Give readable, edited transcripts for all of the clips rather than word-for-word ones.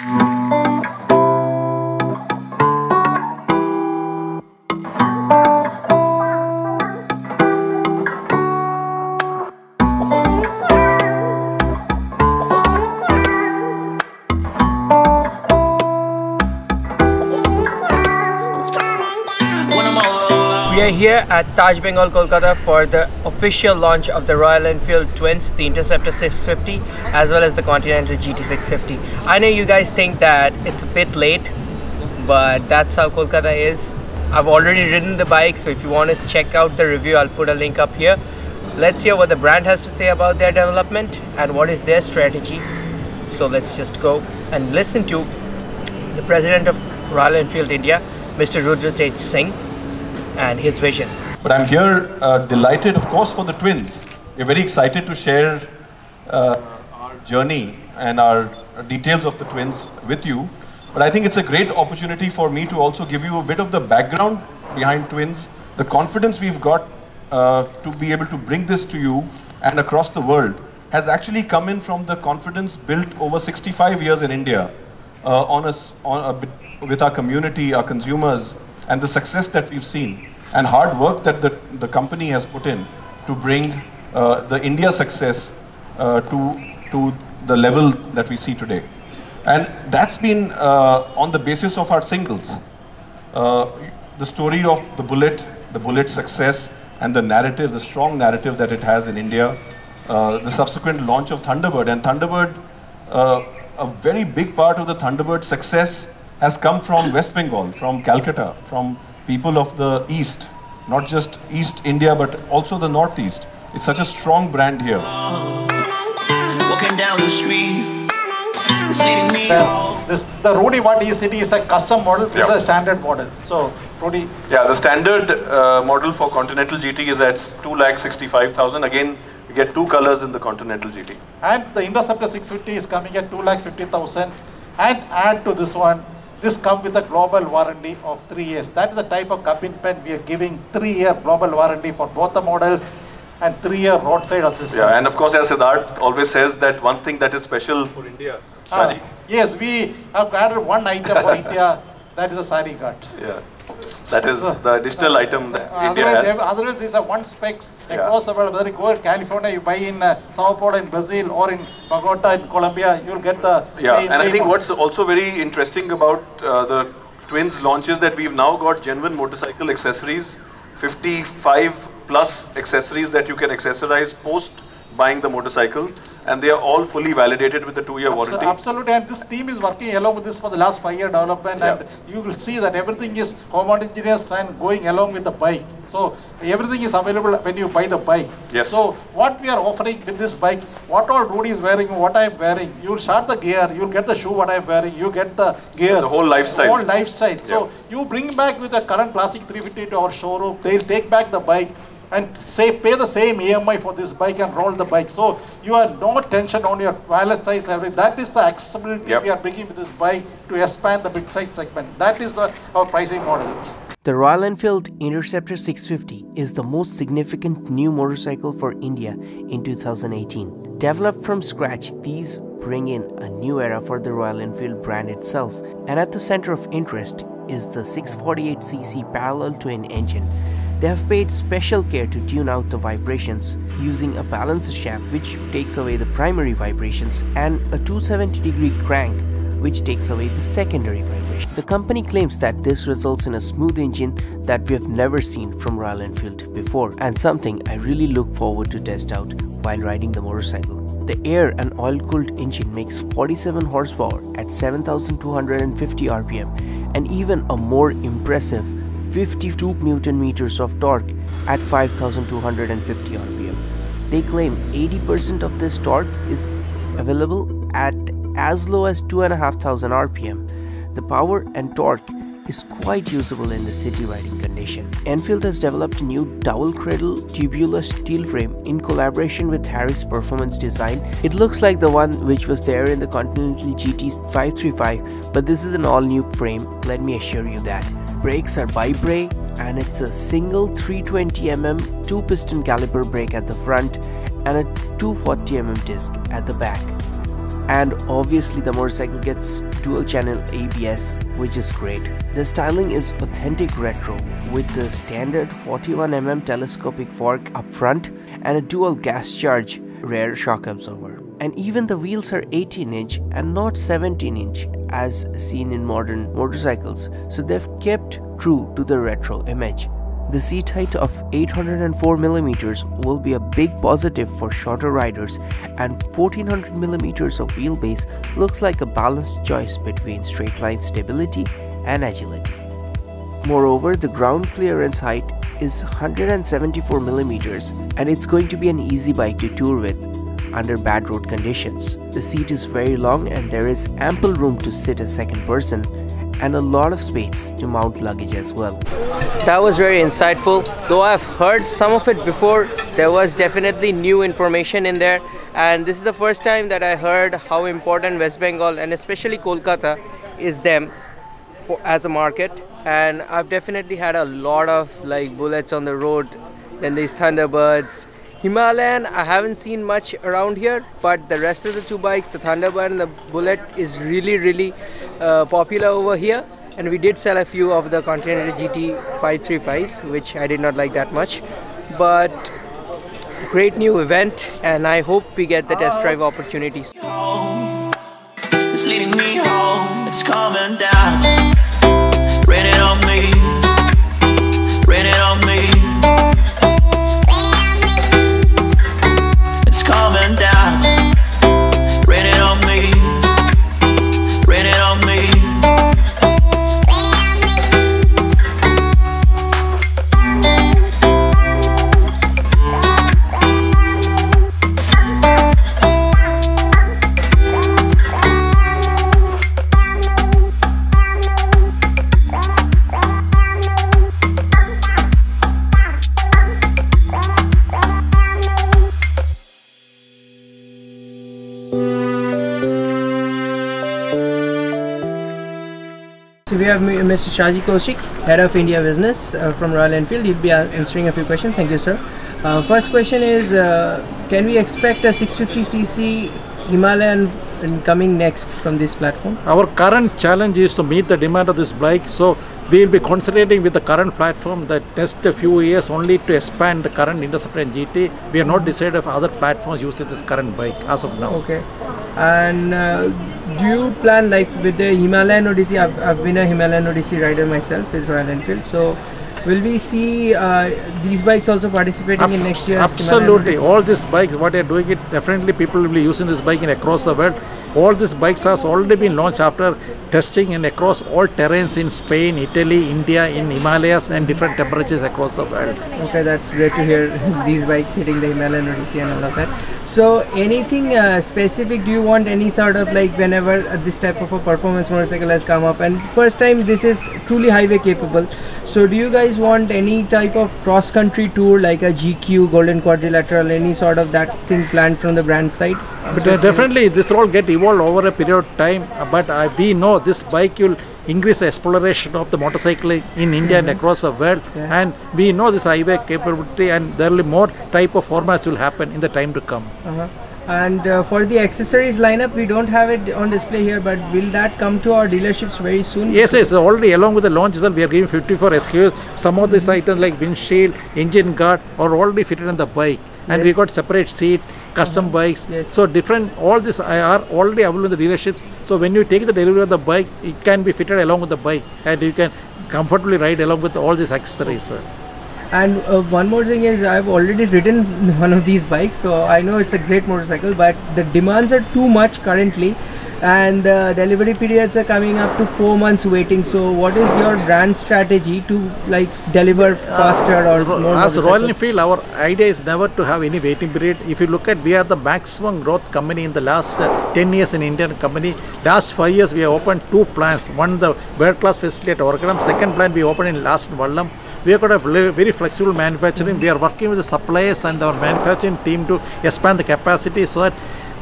We are here at Taj Bengal Kolkata for the official launch of the Royal Enfield Twins, the Interceptor 650 as well as the Continental GT 650. I know you guys think that it's a bit late, but that's how Kolkata is. I've already ridden the bike, so if you want to check out the review, I'll put a link up here. Let's hear what the brand has to say about their development and what is their strategy. So let's just go and listen to the President of Royal Enfield India, Mr. Rudra Singh, and his vision. But I'm here delighted, of course, for the twins. We're very excited to share our journey and our details of the twins with you. But I think it's a great opportunity for me to also give you a bit of the background behind twins, the confidence we've got to be able to bring this to you and across the world has actually come in from the confidence built over 65 years in India with our community, our consumers, and the success that we've seen and hard work that the company has put in to bring the India success to the level that we see today. And that's been on the basis of our singles. The story of the Bullet success and the narrative, the strong narrative that it has in India, the subsequent launch of Thunderbird. And Thunderbird, a very big part of the Thunderbird success has come from West Bengal, from Calcutta, from people of the East, not just East India, but also the Northeast. It's such a strong brand here. Walking down the street, it's leading me the Rudy what is it is a custom model, it's a standard model. So Rudy. Yeah, the standard model for Continental GT is at 2,65,000. Again, we get two colors in the Continental GT. And the Interceptor 650 is coming at 2,50,000. And add to this one, this comes with a global warranty of 3 years. That is the type of commitment we are giving, 3-year global warranty for both the models and 3-year roadside assistance. Yeah, and of course, as Siddharth always says, that one thing that is special for India. Shaji. Yes, we have added one item for India, that is a sari cut. Yeah, that is the additional item that India has. Otherwise, these are one specs across the world. Whether you go in California, you buy in Sao Paulo in Brazil or in Bogota in Colombia, you'll get the same. And I think what's also very interesting about the twins launch is that we've now got genuine motorcycle accessories, 55 plus accessories that you can accessorize post buying the motorcycle, and they are all fully validated with the 2-year warranty. Absolutely, and this team is working along with this for the last 5-year development, and you will see that everything is homogeneous and going along with the bike. So everything is available when you buy the bike. Yes. So what we are offering with this bike, what all Rudy is wearing, what I am wearing, you will start the gear, you will get the shoe what I am wearing, you get the gears. The whole lifestyle. The whole lifestyle. So you bring back with the current Classic 350 to our showroom, they will take back the bike and pay the same EMI for this bike and roll the bike. So you have no tension on your wallet size. That is the accessibility we are bringing with this bike to expand the mid-size segment. That is our pricing model. The Royal Enfield Interceptor 650 is the most significant new motorcycle for India in 2018. Developed from scratch, these bring in a new era for the Royal Enfield brand itself, and at the center of interest is the 648cc parallel twin engine. They have paid special care to tune out the vibrations using a balancer shaft which takes away the primary vibrations and a 270-degree crank which takes away the secondary vibration. The company claims that this results in a smooth engine that we have never seen from Royal Enfield before, and something I really look forward to test out while riding the motorcycle. The air and oil-cooled engine makes 47 horsepower at 7,250 RPM and even a more impressive 52 Newton meters of torque at 5,250 RPM. They claim 80% of this torque is available at as low as 2,500 RPM. The power and torque is quite usable in the city riding condition. Enfield has developed a new double cradle tubular steel frame in collaboration with Harris Performance Design. It looks like the one which was there in the Continental GT 535, but this is an all new frame, let me assure you that. Brakes are bi-brake and it's a single 320mm 2-piston caliper brake at the front and a 240mm disc at the back. And obviously the motorcycle gets dual channel ABS, which is great. The styling is authentic retro with the standard 41mm telescopic fork up front and a dual gas charge rear shock absorber. And even the wheels are 18-inch and not 17-inch as seen in modern motorcycles, so they've kept true to the retro image. The seat height of 804mm will be a big positive for shorter riders, and 1400mm of wheelbase looks like a balanced choice between straight line stability and agility. Moreover, the ground clearance height is 174mm and it's going to be an easy bike to tour with under bad road conditions. The seat is very long and there is ample room to sit a second person and a lot of space to mount luggage as well. That was very insightful. Though I've heard some of it before, there was definitely new information in there, and this is the first time that I heard how important West Bengal and especially Kolkata is them as a market. And I've definitely had a lot of like bullets on the road, then these Thunderbirds. Himalayan I haven't seen much around here, but the rest of the two bikes, the Thunderbird and the Bullet, is really popular over here. And we did sell a few of the Continental GT 535s, which I did not like that much, but great new event, and I hope we get the test drive opportunities. It's leading me home, it's coming down. Rain it on me, rain it on me. It's coming down. Rain it on me, rain it on me. So we have Mr. Shaji Koshi, Head of India Business from Royal Enfield. He'll be answering a few questions. Thank you, sir. First question is, can we expect a 650cc Himalayan coming next from this platform? Our current challenge is to meet the demand of this bike, so we will be concentrating with the current platform that next few years only to expand the current Interceptor and GT. We have not decided if other platforms use this current bike as of now. Okay. And do you plan, like with the Himalayan Odyssey, I've been a Himalayan Odyssey rider myself with Royal Enfield, so will we see these bikes also participating in next year's Absolutely. All these bikes, what they are doing it, definitely people will be using this bike in across the world. All these bikes has already been launched after testing in across all terrains in Spain, Italy, India, in Himalayas and different temperatures across the world. Okay, that's great to hear these bikes hitting the Himalayan Odyssey and all of that. So anything specific, do you want any sort of, like whenever this type of a performance motorcycle has come up and first time this is truly highway capable, so do you guys want any type of cross country tour like a GQ, Golden Quadrilateral, any sort of that thing planned from the brand side? But definitely this will all get evolved over a period of time, but we know this bike will increase the exploration of the motorcycle in India and across the world, and we know this highway capability, and there will be more type of formats will happen in the time to come. And for the accessories lineup, we don't have it on display here, but will that come to our dealerships very soon? Yes, already along with the launch result, we are giving 54 SKUs. Some of these items like windshield, engine guard are already fitted on the bike. And we got separate seat, custom bikes. So different, all these are already available in the dealerships. So when you take the delivery of the bike, it can be fitted along with the bike, and you can comfortably ride along with all these accessories. And one more thing is, I've already ridden one of these bikes, so I know it's a great motorcycle, but the demands are too much currently, and the delivery periods are coming up to 4 months waiting. So what is your brand strategy to like deliver faster or more? As Royal Enfield, our idea is never to have any waiting period. If you look at, we are the maximum growth company in the last 10 years in Indian company. Last 5 years we have opened 2 plants. One, the world class facility at Orkaram. Second plant we opened in last Vallam. We have got a very flexible manufacturing. We are working with the suppliers and our manufacturing team to expand the capacity so that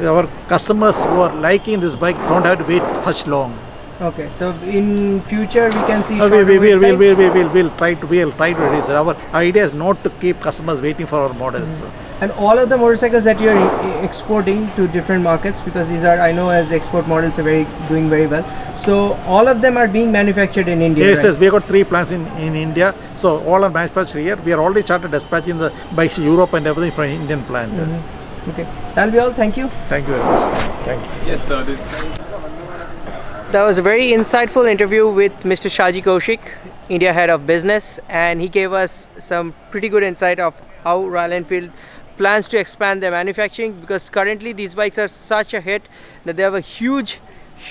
our customers who are liking this bike don't have to wait such long. Okay, so in future we can see we'll try to reduce it. Our idea is not to keep customers waiting for our models. And all of the motorcycles that you're exporting to different markets, because these are, I know, as export models are doing very well. So all of them are being manufactured in India. Yes, right? yes. We have got 3 plants in India. So all are manufactured here. We are already started dispatching the bikes to Europe and everything from Indian plant. Okay, that'll be all. Thank you. Thank you very much. Thank you. Yes, sir. That was a very insightful interview with Mr. Shaji Koshi, India head of business, and he gave us some pretty good insight of how Royal Enfield plans to expand their manufacturing, because currently these bikes are such a hit that they have a huge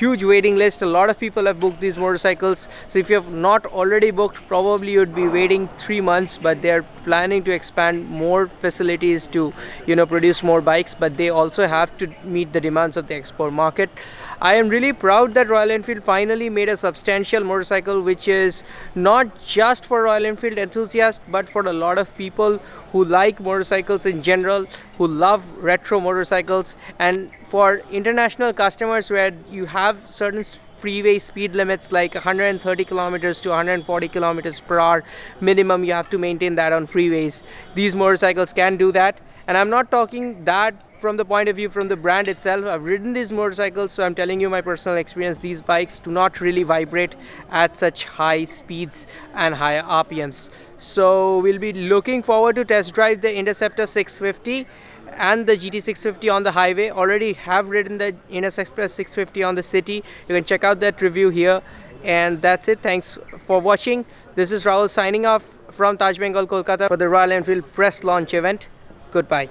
waiting list. A lot of people have booked these motorcycles, so if you have not already booked, probably you'd be waiting 3 months. But they are planning to expand more facilities to, you know, produce more bikes, but they also have to meet the demands of the export market. I am really proud that Royal Enfield finally made a substantial motorcycle which is not just for Royal Enfield enthusiasts, but for a lot of people who like motorcycles in general, who love retro motorcycles, and for international customers where you have certain freeway speed limits like 130 kilometers to 140 kilometers per hour minimum. You have to maintain that on freeways. These motorcycles can do that, and I'm not talking that from the point of view from the brand itself. I've ridden these motorcycles, so I'm telling you my personal experience. These bikes do not really vibrate at such high speeds and high RPMs. So we'll be looking forward to test drive the Interceptor 650 and the GT 650 on the highway. Already have ridden the Interceptor 650 on the city. You can check out that review here. And that's it. Thanks for watching. This is Rahul signing off from Taj Bengal Kolkata for the Royal Enfield press launch event. Goodbye.